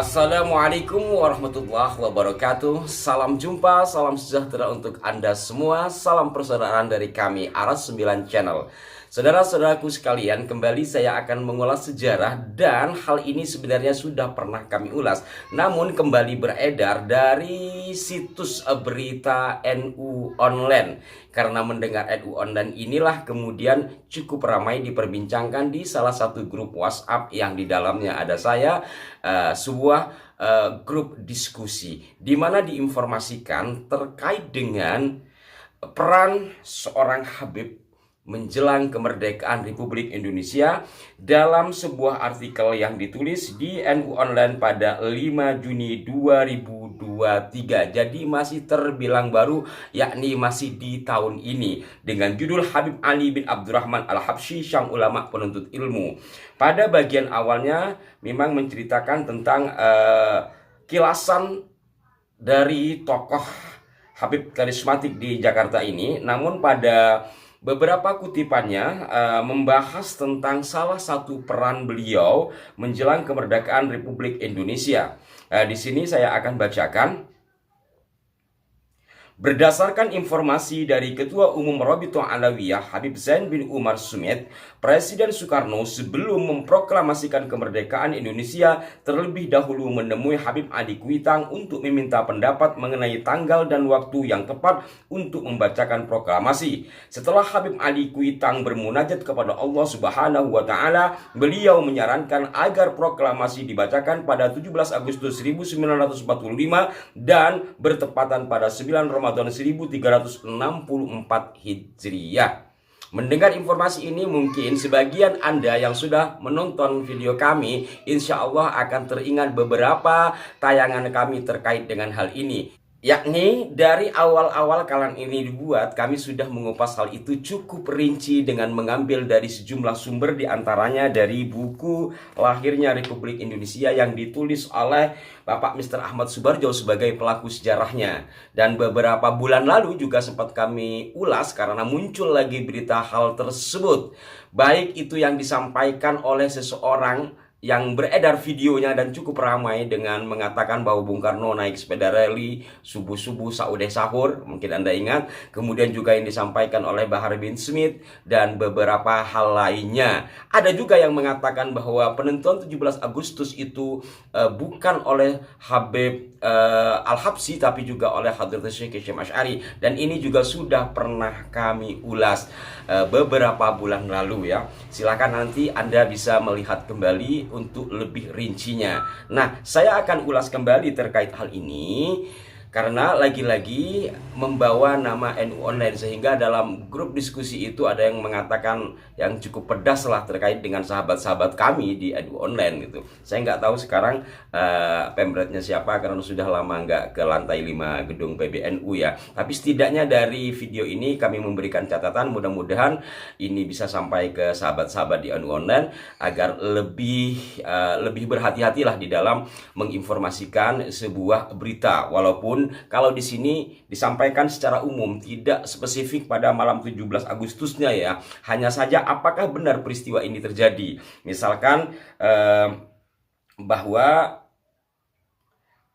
Assalamualaikum warahmatullahi wabarakatuh. Salam jumpa, salam sejahtera untuk Anda semua. Salam persaudaraan dari kami Aras 9 Channel. Saudara-saudaraku sekalian, kembali saya akan mengulas sejarah, dan hal ini sebenarnya sudah pernah kami ulas, namun kembali beredar dari situs berita NU Online. Karena mendengar NU Online inilah kemudian cukup ramai diperbincangkan di salah satu grup WhatsApp yang di dalamnya ada saya, sebuah grup diskusi di mana diinformasikan terkait dengan peran seorang Habib menjelang kemerdekaan Republik Indonesia dalam sebuah artikel yang ditulis di NU Online pada 5 Juni 2023. Jadi masih terbilang baru, yakni masih di tahun ini, dengan judul Habib Ali bin Abdurrahman Al-Habsyi, Sang Ulama Penuntut Ilmu. Pada bagian awalnya memang menceritakan tentang kilasan dari tokoh Habib karismatik di Jakarta ini, namun pada beberapa kutipannya membahas tentang salah satu peran beliau menjelang kemerdekaan Republik Indonesia. Di sini saya akan bacakan. Berdasarkan informasi dari Ketua Umum Rabithah Alawiyah Habib Zain bin Umar Sumit, Presiden Soekarno sebelum memproklamasikan kemerdekaan Indonesia terlebih dahulu menemui Habib Ali Kuitang untuk meminta pendapat mengenai tanggal dan waktu yang tepat untuk membacakan proklamasi. Setelah Habib Ali Kuitang bermunajat kepada Allah Subhanahu wa Ta'ala, beliau menyarankan agar proklamasi dibacakan pada 17 Agustus 1945 dan bertepatan pada 9 Ramadan 1364 Hijriah. Mendengar informasi ini, mungkin sebagian Anda yang sudah menonton video kami insya Allah akan teringat beberapa tayangan kami terkait dengan hal ini. Yakni dari awal-awal kalan ini dibuat, kami sudah mengupas hal itu cukup rinci dengan mengambil dari sejumlah sumber, diantaranya dari buku Lahirnya Republik Indonesia yang ditulis oleh Bapak Mr. Ahmad Subarjo sebagai pelaku sejarahnya. Dan beberapa bulan lalu juga sempat kami ulas karena muncul lagi berita hal tersebut. Baik itu yang disampaikan oleh seseorang yang beredar videonya dan cukup ramai dengan mengatakan bahwa Bung Karno naik sepeda rally subuh-subuh saudah sahur, mungkin Anda ingat. Kemudian juga yang disampaikan oleh Bahar bin Smith dan beberapa hal lainnya. Ada juga yang mengatakan bahwa penentuan 17 Agustus itu bukan oleh Habib Al-Habsyi tapi juga oleh Hadratus Syekh Hasyim Asy'ari, dan ini juga sudah pernah kami ulas beberapa bulan lalu ya. Silakan nanti Anda bisa melihat kembali untuk lebih rincinya. Nah, saya akan ulas kembali terkait hal ini karena lagi-lagi membawa nama NU Online, sehingga dalam grup diskusi itu ada yang mengatakan yang cukup pedas lah terkait dengan sahabat-sahabat kami di NU Online gitu. Saya nggak tahu sekarang pemretnya siapa karena sudah lama nggak ke lantai 5 gedung PBNU ya. Tapi setidaknya dari video ini kami memberikan catatan, mudah-mudahan ini bisa sampai ke sahabat-sahabat di NU Online agar lebih berhati-hatilah di dalam menginformasikan sebuah berita, walaupun kalau di sini disampaikan secara umum, tidak spesifik pada malam 17 Agustusnya ya. Hanya saja apakah benar peristiwa ini terjadi. Misalkan bahwa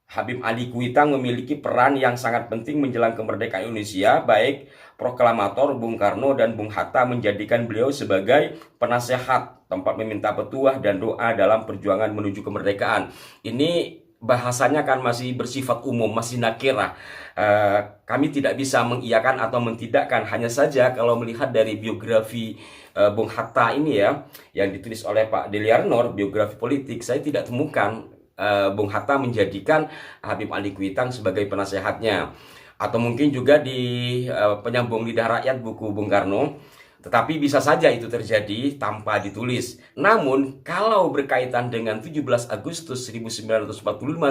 Habib Ali Kuitang memiliki peran yang sangat penting menjelang kemerdekaan Indonesia. Baik proklamator Bung Karno dan Bung Hatta menjadikan beliau sebagai penasehat, tempat meminta petuah dan doa dalam perjuangan menuju kemerdekaan. Ini bahasanya kan masih bersifat umum, masih nakirah. Kami tidak bisa mengiyakan atau mentidakkan. Hanya saja kalau melihat dari biografi Bung Hatta ini ya, yang ditulis oleh Pak Deliarnor, biografi politik, saya tidak temukan Bung Hatta menjadikan Habib Ali Kuitang sebagai penasehatnya. Atau mungkin juga di Penyambung Lidah Rakyat, buku Bung Karno. Tetapi bisa saja itu terjadi tanpa ditulis. Namun kalau berkaitan dengan 17 Agustus 1945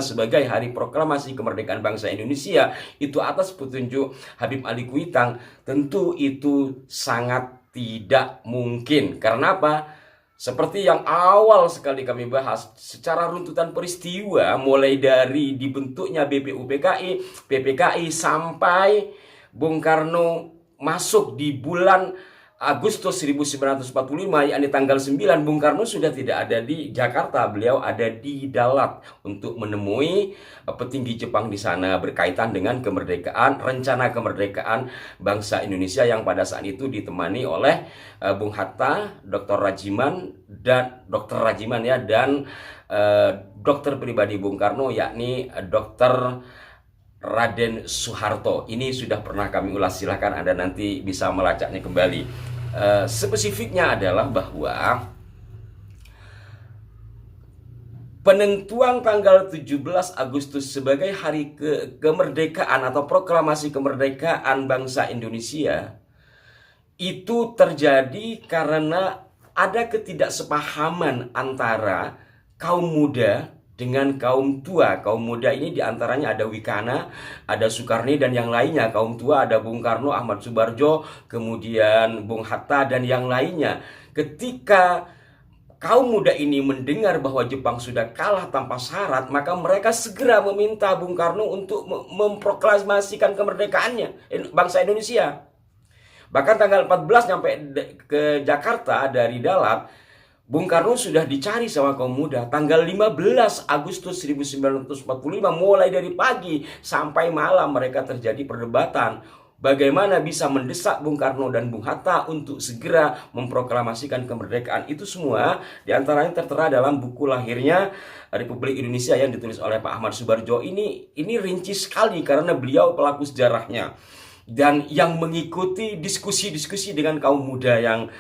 sebagai hari proklamasi kemerdekaan bangsa Indonesia, itu atas petunjuk Habib Ali Kuitang, tentu itu sangat tidak mungkin. Karena apa? Seperti yang awal sekali kami bahas, secara runtutan peristiwa mulai dari dibentuknya BPUPKI, PPKI sampai Bung Karno masuk di bulan Agustus 1945, yakni tanggal 9, Bung Karno sudah tidak ada di Jakarta. Beliau ada di Dalat untuk menemui petinggi Jepang di sana berkaitan dengan kemerdekaan, rencana kemerdekaan bangsa Indonesia yang pada saat itu ditemani oleh Bung Hatta, Dr. Rajiman dan dokter pribadi Bung Karno, yakni Dr. Raden Soeharto. Ini sudah pernah kami ulas, silahkan Anda nanti bisa melacaknya kembali. Spesifiknya adalah bahwa penentuan tanggal 17 Agustus sebagai hari kemerdekaan atau proklamasi kemerdekaan bangsa Indonesia itu terjadi karena ada ketidaksepahaman antara kaum muda dengan kaum tua. Kaum muda ini diantaranya ada Wikana, ada Soekarni dan yang lainnya. Kaum tua ada Bung Karno, Ahmad Subarjo, kemudian Bung Hatta dan yang lainnya. Ketika kaum muda ini mendengar bahwa Jepang sudah kalah tanpa syarat, maka mereka segera meminta Bung Karno untuk memproklamasikan kemerdekaannya bangsa Indonesia. Bahkan tanggal 14 nyampe ke Jakarta dari Dalat, Bung Karno sudah dicari sama kaum muda. Tanggal 15 Agustus 1945, mulai dari pagi sampai malam mereka terjadi perdebatan bagaimana bisa mendesak Bung Karno dan Bung Hatta untuk segera memproklamasikan kemerdekaan. Itu semua diantaranya tertera dalam buku lahirnya Republik Indonesia yang ditulis oleh Pak Ahmad Subarjo. Ini rinci sekali karena beliau pelaku sejarahnya dan yang mengikuti diskusi-diskusi dengan kaum muda yang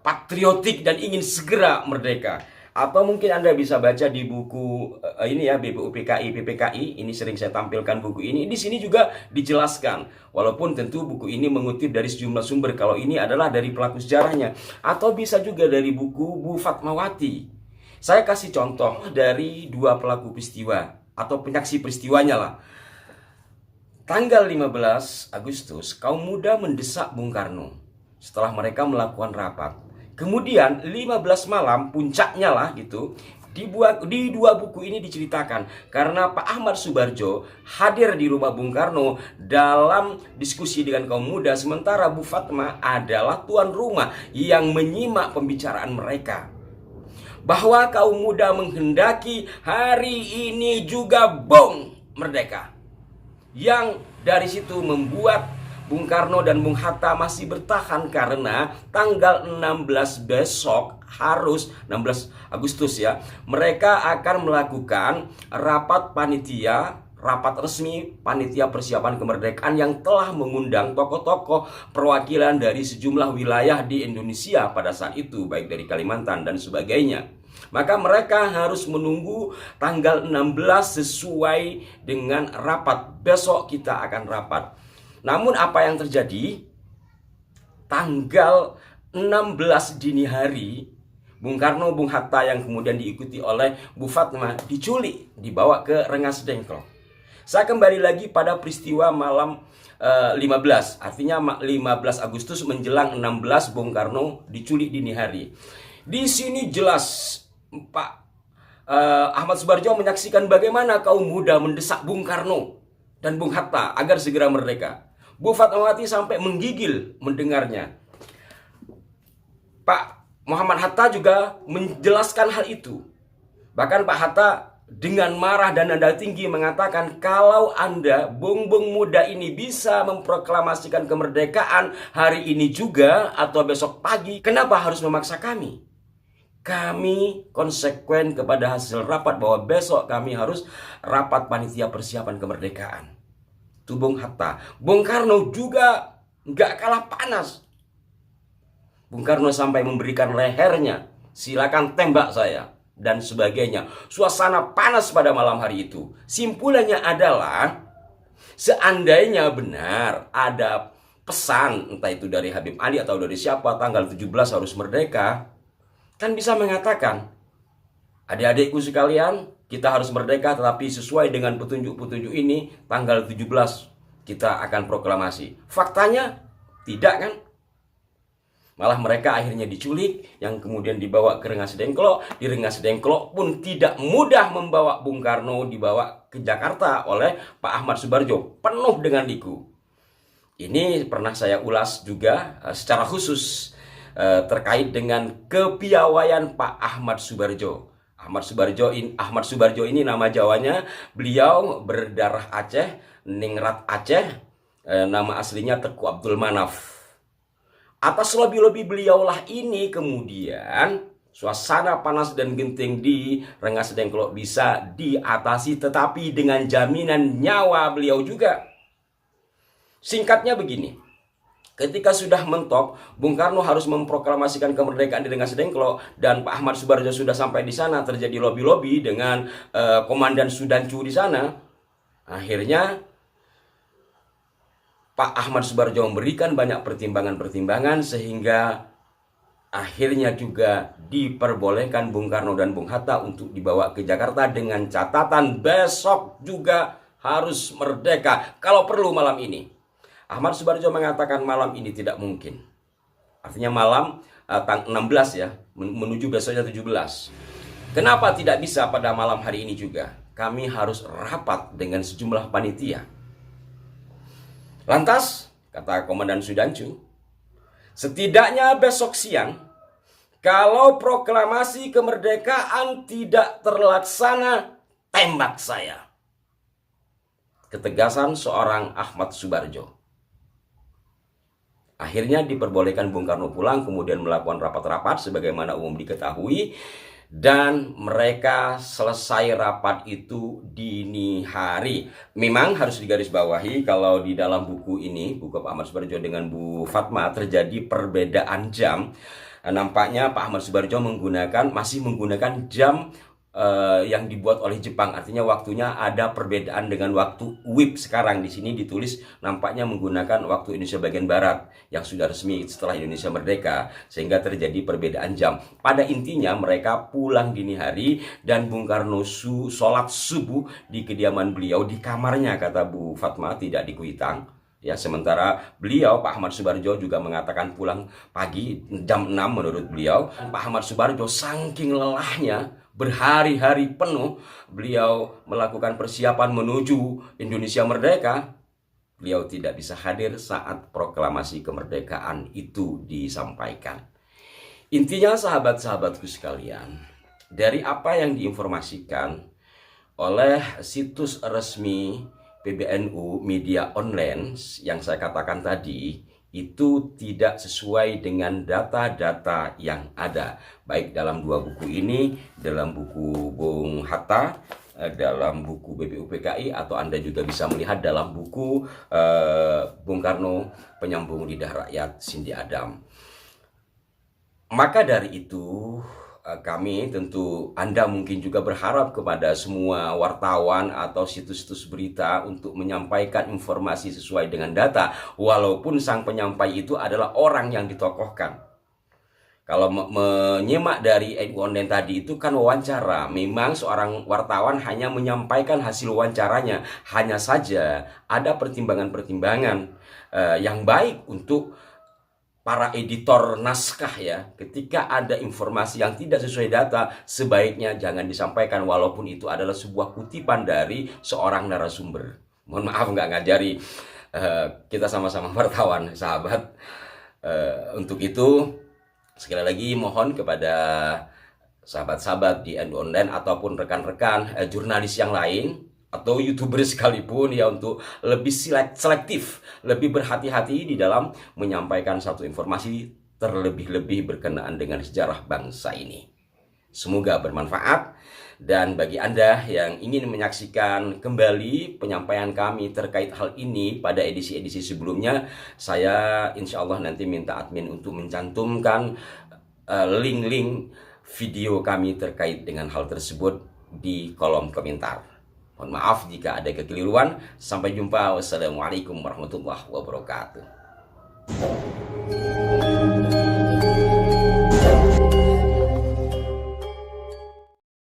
patriotik dan ingin segera merdeka. Atau mungkin Anda bisa baca di buku ini ya, BPUPKI, PPKI. Ini sering saya tampilkan buku ini. Di sini juga dijelaskan. Walaupun tentu buku ini mengutip dari sejumlah sumber. Kalau ini adalah dari pelaku sejarahnya. Atau bisa juga dari buku Bu Fatmawati. Saya kasih contoh dari dua pelaku peristiwa atau penyaksi peristiwanya lah. Tanggal 15 Agustus, kaum muda mendesak Bung Karno setelah mereka melakukan rapat. Kemudian 15 malam, puncaknya lah gitu, di dua buku ini diceritakan. Karena Pak Ahmad Subarjo hadir di rumah Bung Karno dalam diskusi dengan kaum muda, sementara Bu Fatma adalah tuan rumah yang menyimak pembicaraan mereka. Bahwa kaum muda menghendaki hari ini juga bong merdeka. Yang dari situ membuat Bung Karno dan Bung Hatta masih bertahan karena tanggal 16 besok harus 16 Agustus ya, mereka akan melakukan rapat panitia, rapat resmi panitia persiapan kemerdekaan yang telah mengundang tokoh-tokoh perwakilan dari sejumlah wilayah di Indonesia pada saat itu, baik dari Kalimantan dan sebagainya. Maka mereka harus menunggu tanggal 16 sesuai dengan rapat. Besok kita akan rapat. Namun apa yang terjadi? Tanggal 16 dini hari, Bung Karno, Bung Hatta yang kemudian diikuti oleh Bu Fatma diculik, dibawa ke Rengas Dengklok. Saya kembali lagi pada peristiwa malam 15. Artinya 15 Agustus menjelang 16 Bung Karno diculik dini hari. Di sini jelas Pak Ahmad Subarjo menyaksikan bagaimana kaum muda mendesak Bung Karno dan Bung Hatta agar segera merdeka. Bu Fatmawati sampai menggigil mendengarnya. Pak Muhammad Hatta juga menjelaskan hal itu. Bahkan Pak Hatta dengan marah dan nada tinggi mengatakan, kalau Anda, bung-bung muda ini bisa memproklamasikan kemerdekaan hari ini juga atau besok pagi, kenapa harus memaksa kami? Kami konsekuen kepada hasil rapat bahwa besok kami harus rapat panitia persiapan kemerdekaan. Itu Bung Hatta. Bung Karno juga nggak kalah panas. Bung Karno sampai memberikan lehernya, silakan tembak saya, dan sebagainya. Suasana panas pada malam hari itu. Simpulannya adalah, seandainya benar ada pesan, entah itu dari Habib Ali atau dari siapa, tanggal 17 harus merdeka, kan bisa mengatakan, adik-adikku sekalian, kita harus merdeka, tetapi sesuai dengan petunjuk-petunjuk ini, tanggal 17 kita akan proklamasi. Faktanya tidak kan? Malah mereka akhirnya diculik, yang kemudian dibawa ke Rengas Dengklok. Di Rengas Dengklok pun tidak mudah membawa Bung Karno dibawa ke Jakarta oleh Pak Ahmad Subarjo, penuh dengan liku. Ini pernah saya ulas juga secara khusus terkait dengan kepiawaian Pak Ahmad Subarjo. Ahmad Subarjo ini nama Jawanya, beliau berdarah Aceh, ningrat Aceh, nama aslinya Teku Abdul Manaf. Atas lobby-lobby beliaulah ini kemudian suasana panas dan genting di Rengas Dengklok bisa diatasi, tetapi dengan jaminan nyawa beliau juga. Singkatnya begini, ketika sudah mentok, Bung Karno harus memproklamasikan kemerdekaan di Rengas Dengklok dan Pak Ahmad Subarjo sudah sampai di sana, terjadi lobby-lobby dengan Komandan Sudancu di sana. Akhirnya Pak Ahmad Subarjo memberikan banyak pertimbangan-pertimbangan sehingga akhirnya juga diperbolehkan Bung Karno dan Bung Hatta untuk dibawa ke Jakarta dengan catatan besok juga harus merdeka, kalau perlu malam ini. Ahmad Subarjo mengatakan malam ini tidak mungkin. Artinya malam tanggal 16 ya, menuju besoknya 17. Kenapa tidak bisa pada malam hari ini juga? Kami harus rapat dengan sejumlah panitia. Lantas, kata Komandan Sudancu, setidaknya besok siang, kalau proklamasi kemerdekaan tidak terlaksana, tembak saya. Ketegasan seorang Ahmad Subarjo. Akhirnya diperbolehkan Bung Karno pulang, kemudian melakukan rapat-rapat sebagaimana umum diketahui. Dan mereka selesai rapat itu dini hari. Memang harus digarisbawahi kalau di dalam buku ini, buku Pak Ahmad Subarjo dengan Bu Fatma, terjadi perbedaan jam. Nampaknya Pak Ahmad Subarjo masih menggunakan jam yang dibuat oleh Jepang. Artinya waktunya ada perbedaan dengan waktu WIB sekarang. Di sini ditulis nampaknya menggunakan waktu Indonesia bagian Barat yang sudah resmi setelah Indonesia merdeka, sehingga terjadi perbedaan jam. Pada intinya mereka pulang dini hari dan Bung Karno sholat subuh di kediaman beliau di kamarnya, kata Bu Fatma, tidak di Kuitang. Ya, sementara beliau, Pak Ahmad Subarjo, juga mengatakan pulang pagi jam 6 menurut beliau. Pak Ahmad Subarjo saking lelahnya, berhari-hari penuh beliau melakukan persiapan menuju Indonesia merdeka. Beliau tidak bisa hadir saat proklamasi kemerdekaan itu disampaikan. Intinya sahabat-sahabatku sekalian, dari apa yang diinformasikan oleh situs resmi PBNU media online yang saya katakan tadi, itu tidak sesuai dengan data-data yang ada, baik dalam dua buku ini, dalam buku Bung Hatta, dalam buku BPUPKI, atau Anda juga bisa melihat dalam buku Bung Karno Penyambung Lidah Rakyat Cindy Adam. Maka dari itu kami tentu, Anda mungkin juga berharap kepada semua wartawan atau situs-situs berita untuk menyampaikan informasi sesuai dengan data, walaupun sang penyampai itu adalah orang yang ditokohkan. Kalau menyimak dari NU Online tadi itu kan wawancara, memang seorang wartawan hanya menyampaikan hasil wawancaranya, hanya saja ada pertimbangan-pertimbangan yang baik untuk para editor naskah ya. Ketika ada informasi yang tidak sesuai data, sebaiknya jangan disampaikan walaupun itu adalah sebuah kutipan dari seorang narasumber. Mohon maaf nggak ngajari, kita sama-sama wartawan sahabat. Untuk itu sekali lagi mohon kepada sahabat-sahabat di NU Online ataupun rekan-rekan jurnalis yang lain atau YouTuber sekalipun ya, untuk lebih selektif, lebih berhati-hati di dalam menyampaikan satu informasi, terlebih-lebih berkenaan dengan sejarah bangsa ini. Semoga bermanfaat, dan bagi Anda yang ingin menyaksikan kembali penyampaian kami terkait hal ini pada edisi-edisi sebelumnya, saya insya Allah nanti minta admin untuk mencantumkan link-link video kami terkait dengan hal tersebut di kolom komentar. Mohon maaf jika ada kekeliruan. Sampai jumpa. Wassalamualaikum warahmatullahi wabarakatuh.